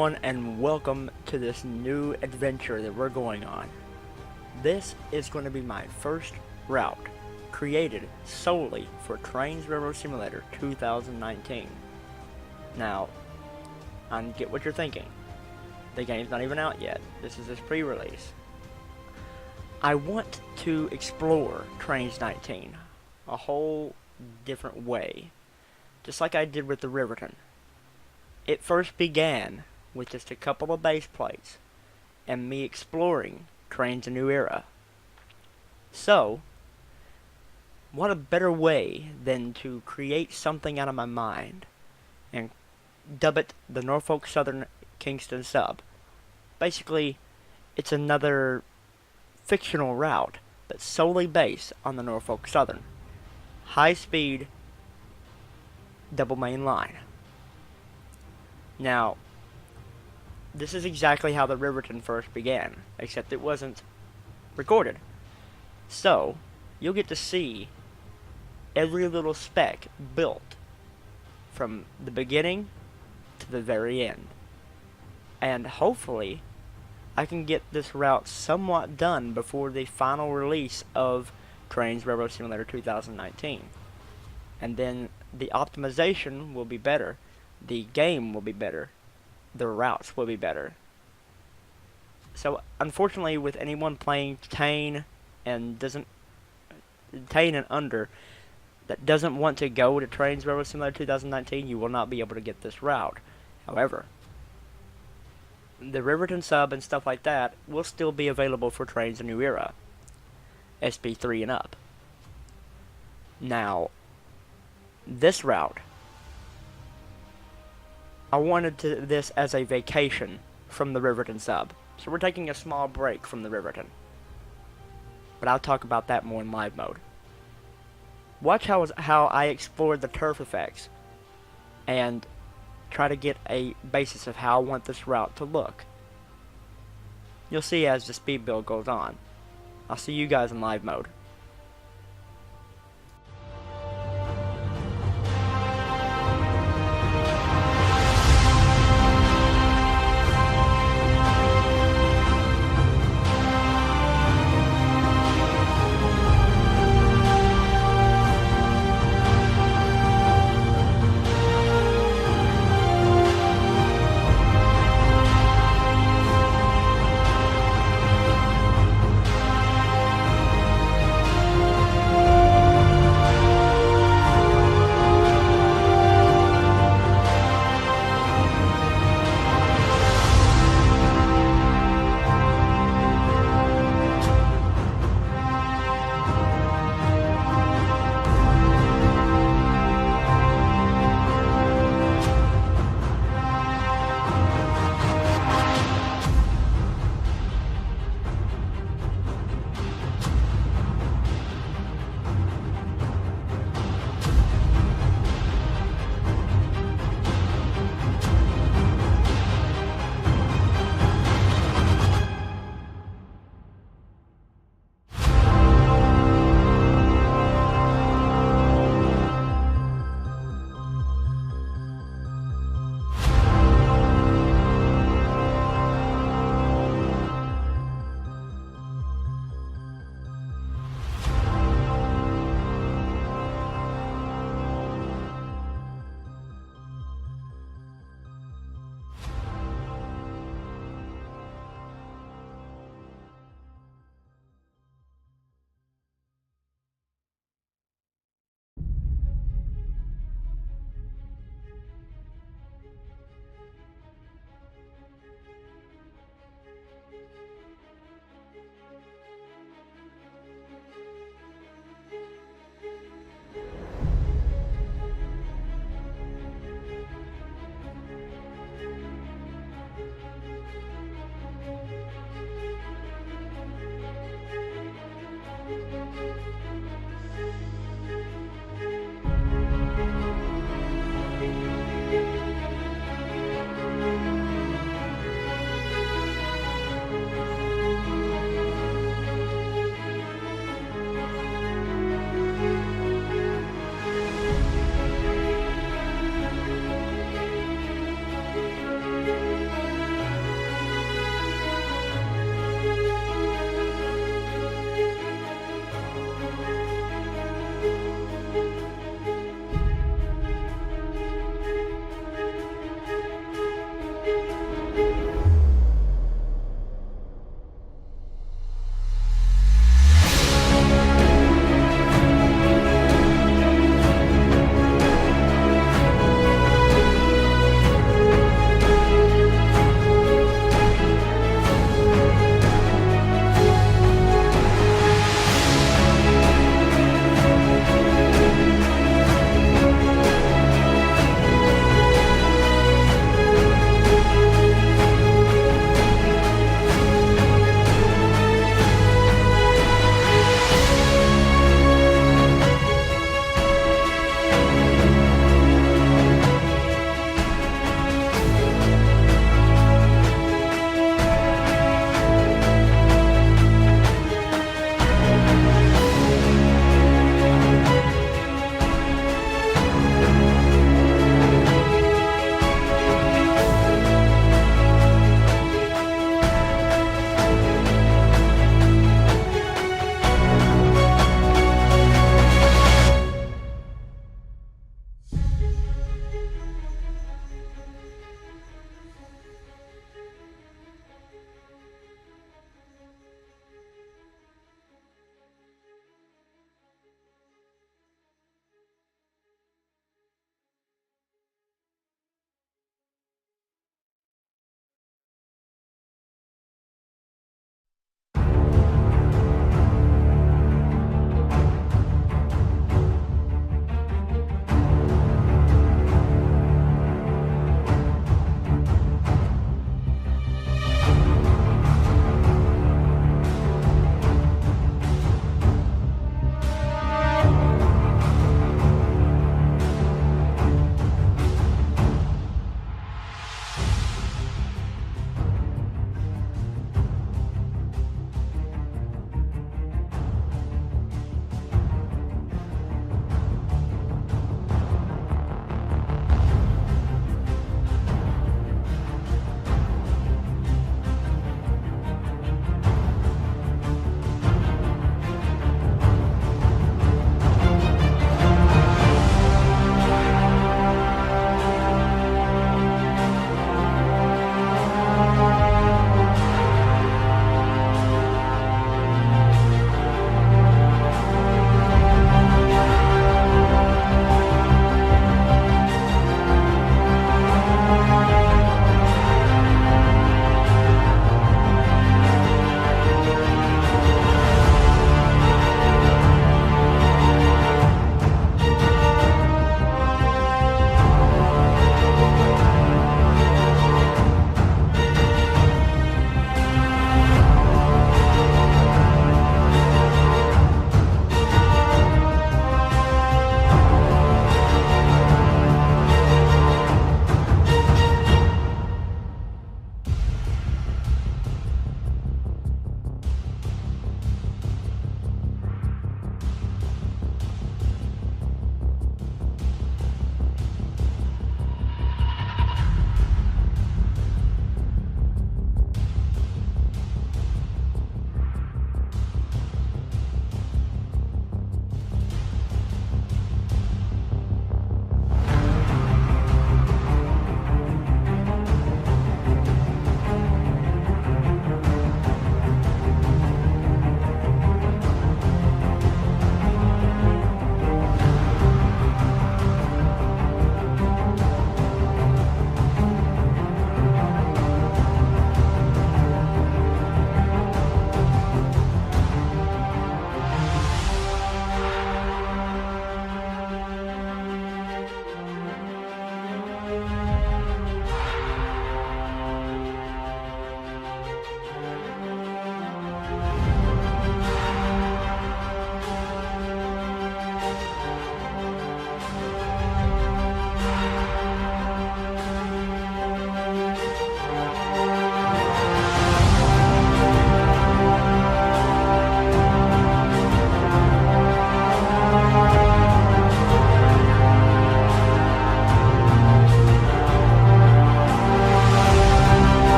everyone, and welcome to this new adventure that we're going on. This is going to be my first route created solely for Trains Railroad Simulator 2019. Now, I get what you're thinking. The game's not even out yet. This is its pre-release. I want to explore Trains 19 a whole different way, just like I did with the Riverton. It first began with just a couple of base plates and me exploring Trains A New Era. So, what a better way than to create something out of my mind and dub it the Norfolk Southern Kingston sub. Basically, it's another fictional route that's solely based on the Norfolk Southern high-speed double main line. Now, this is exactly how the Riverton first began, except it wasn't recorded. So, you'll get to see every little spec built from the beginning to the very end. And hopefully, I can get this route somewhat done before the final release of Trains Railroad Simulator 2019. And then the optimization will be better, the game will be better, the routes will be better. So unfortunately, with anyone playing Tane and under that doesn't want to go to Trains Railroad Simulator 2019, you will not be able to get this route. However, the Riverton sub and stuff like that will still be available for Trains A New Era, SP3 and up. Now, this route, I wanted this as a vacation from the Riverton sub. So we're taking a small break from the Riverton. But I'll talk about that more in live mode. Watch how I explored the turf effects and try to get a basis of how I want this route to look. You'll see as the speed build goes on. I'll see you guys in live mode.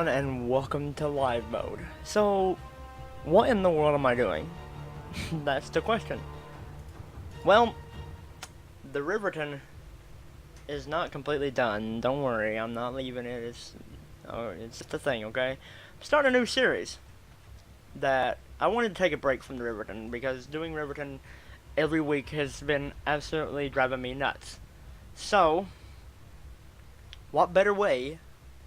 everyone, and welcome to live mode. So, what in the world am I doing? That's the question. Well, the Riverton is not completely done. Don't worry, I'm not leaving it. It's the thing, okay? I'm starting a new series that I wanted to take a break from the Riverton because doing Riverton every week has been absolutely driving me nuts. So, what better way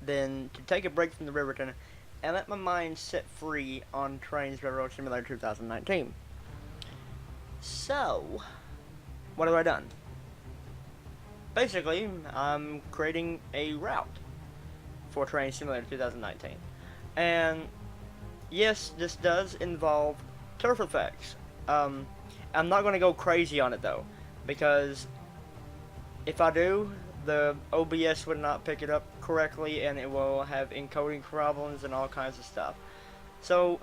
than to take a break from the Riverton and let my mind set free on Trains Railroad Simulator 2019. So, what have I done? Basically, I'm creating a route for Train Simulator 2019. And yes, this does involve turf effects. I'm not going to go crazy on it though, because if I do, the OBS would not pick it up correctly and it will have encoding problems and all kinds of stuff. So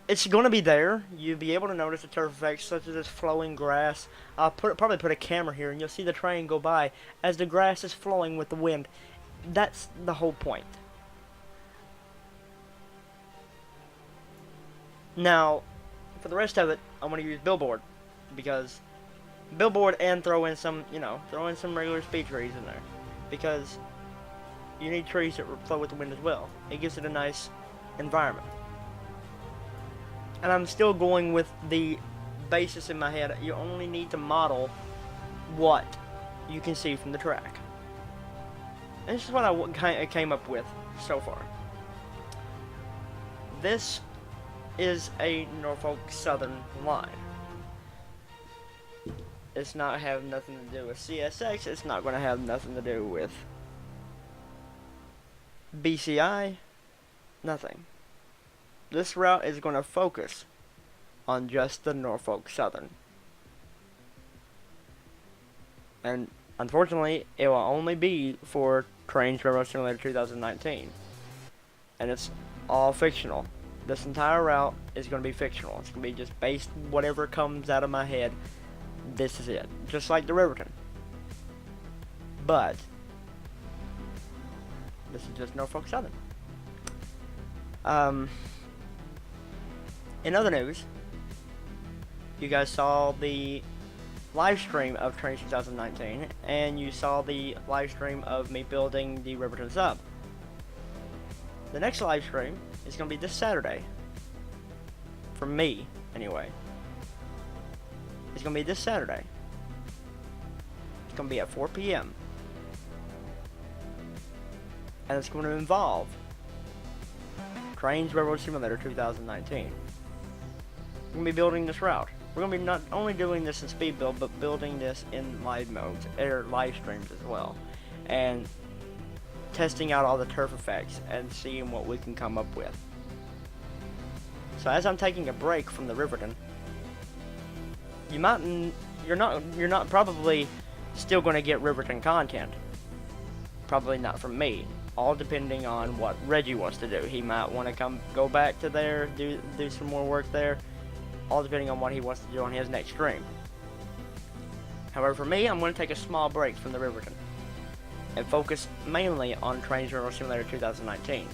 it's going to be there. You'll be able to notice the turf effects such as this flowing grass. I'll probably put a camera here and you'll see the train go by as the grass is flowing with the wind. That's the whole point. Now, for the rest of it, I'm going to use billboard because billboard and throw in some regular speed trees in there because you need trees that flow with the wind as well. It gives it a nice environment. And I'm still going with the basis in my head. You only need to model what you can see from the track. And this is what I came up with so far. This is a Norfolk Southern line. It's not have nothing to do with CSX. It's not going to have nothing to do with BCI. Nothing. This route is going to focus on just the Norfolk Southern. And unfortunately, it will only be for Trains Railroad Simulator 2019. And it's all fictional. This entire route is going to be fictional. It's going to be just based whatever comes out of my head. This is it. Just like the Riverton. But this is just Norfolk Southern. In other news, you guys saw the live stream of Trains 2019, and you saw the live stream of me building the Riverton sub. The next live stream is going to be this Saturday. For me, anyway. It's going to be this Saturday. It's going to be at 4 p.m. And it's going to involve Trains Railroad Simulator 2019. We're going to be building this route. We're going to be not only doing this in speed build, but building this in live modes, or live streams as well. And testing out all the turf effects and seeing what we can come up with. So as I'm taking a break from the Riverton, you're not probably still going to get Riverton content. Probably not from me. All depending on what Reggie wants to do. He might want to go back to there, do some more work there. All depending on what he wants to do on his next stream. However, for me, I'm going to take a small break from the Riverton and focus mainly on Trains Railroad Simulator 2019.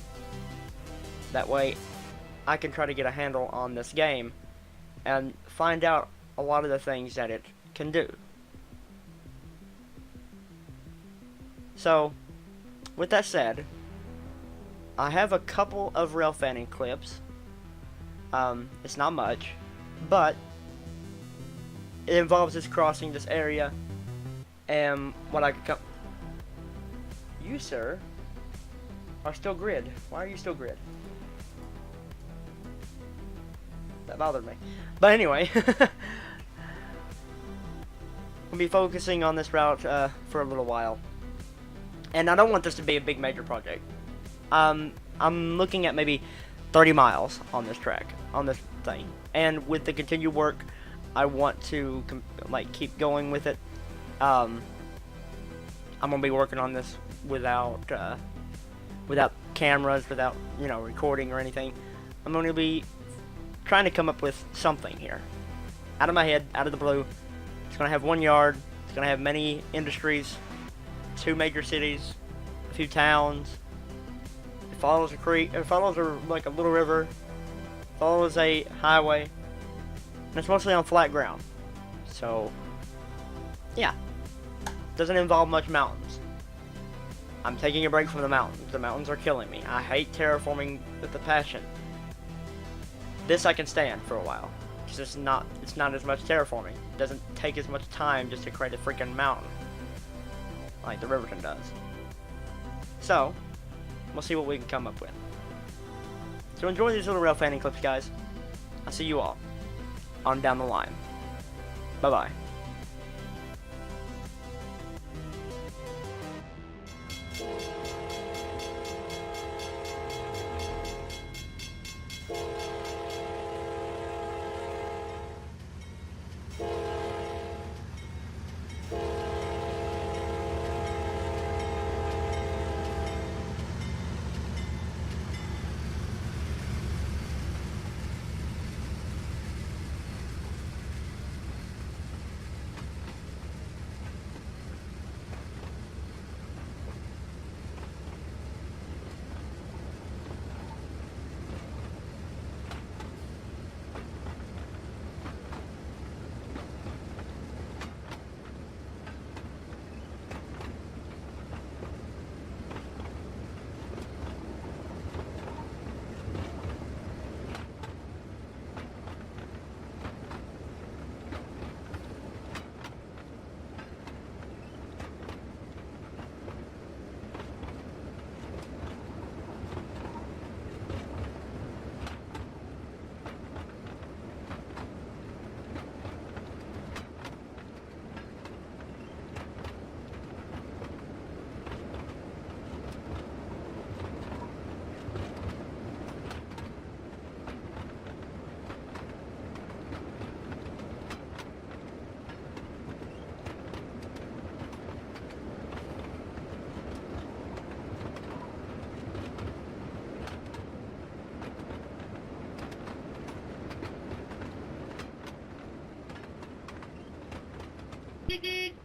That way, I can try to get a handle on this game and find out a lot of the things that it can do. So, with that said, I have a couple of rail fanning clips. It's not much, but it involves us crossing this area and what I could come. You, sir, are still grid. Why are you still grid? That bothered me. But anyway, we'll be focusing on this route for a little while. And I don't want this to be a big major project. I'm looking at maybe 30 miles on this track, on this thing. And with the continued work, I want to keep going with it. I'm gonna be working on this without cameras, without recording or anything. I'm gonna be trying to come up with something here, out of my head, out of the blue. It's gonna have one yard. It's gonna have many industries, 2 major cities, a few towns, follows a creek, it follows like a little river, follows a highway, and it's mostly on flat ground. So, yeah, doesn't involve much mountains. I'm taking a break from the mountains. The mountains are killing me. I hate terraforming with a passion. This I can stand for a while, because it's not as much terraforming. It doesn't take as much time just to create a freaking mountain, like the Riverton does. So, we'll see what we can come up with. So enjoy these little rail fanning clips, guys. I'll see you all on down the line. Bye-bye. Beep beep.